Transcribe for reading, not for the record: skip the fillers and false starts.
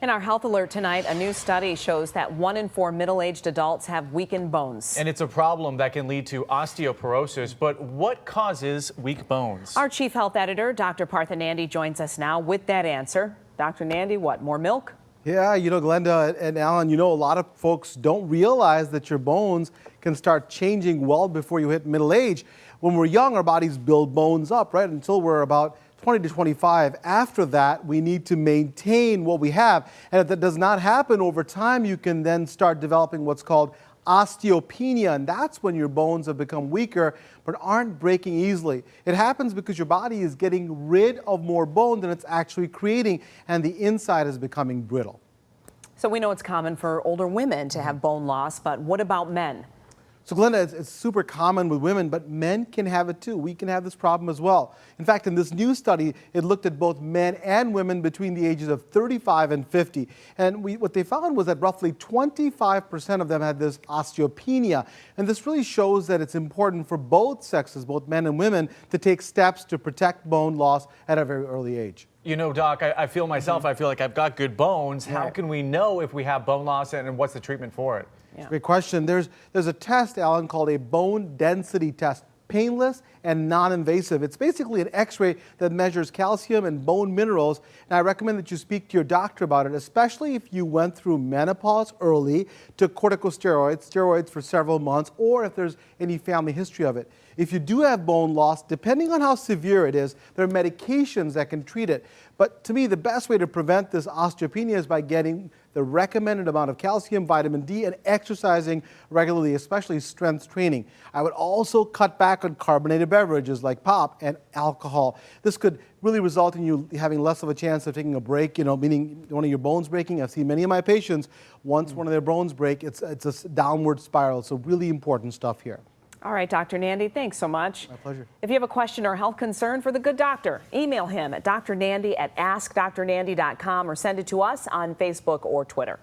In our health alert tonight, a new study shows that 1 in 4 middle-aged adults have weakened bones. And it's a problem that can lead to osteoporosis. But what causes weak bones? Our chief health editor, Dr. Partha Nandi, joins us now with that answer. Dr. Nandi, what, more milk? Yeah, Glenda and Alan, a lot of folks don't realize that your bones can start changing well before you hit middle age. When we're young, our bodies build bones up, right, until we're about 20 to 25. After that, we need to maintain what we have. And if that does not happen over time, you can then start developing what's called osteopenia, and that's when your bones have become weaker but aren't breaking easily. It happens because your body is getting rid of more bone than it's actually creating, and the inside is becoming brittle. So we know it's common for older women to have bone loss, but what about men? So Glenda, it's super common with women, but men can have it too. We can have this problem as well. In fact, in this new study, it looked at both men and women between the ages of 35 and 50. And what they found was that roughly 25% of them had this osteopenia. And this really shows that it's important for both sexes, both men and women, to take steps to protect bone loss at a very early age. Doc, I feel myself, I feel like I've got good bones. How can we know if we have bone loss and what's the treatment for it? Yeah. Great question. There's a test, Alan, called a bone density test. Painless and non-invasive. It's basically an x-ray that measures calcium and bone minerals, and I recommend that you speak to your doctor about it, especially if you went through menopause early, took steroids for several months, or if there's any family history of it. If you do have bone loss, depending on how severe it is, there are medications that can treat it. But to me, the best way to prevent this osteopenia is by getting the recommended amount of calcium, vitamin D, and exercising regularly, especially strength training. I would also cut back on carbonated beverages like pop and alcohol. This could really result in you having less of a chance of taking a break, meaning one of your bones breaking. I've seen many of my patients, once one of their bones break, it's a downward spiral. So really important stuff here. All right, Dr. Nandi, thanks so much. My pleasure. If you have a question or health concern for the good doctor, email him at drnandi@askdrnandi.com or send it to us on Facebook or Twitter.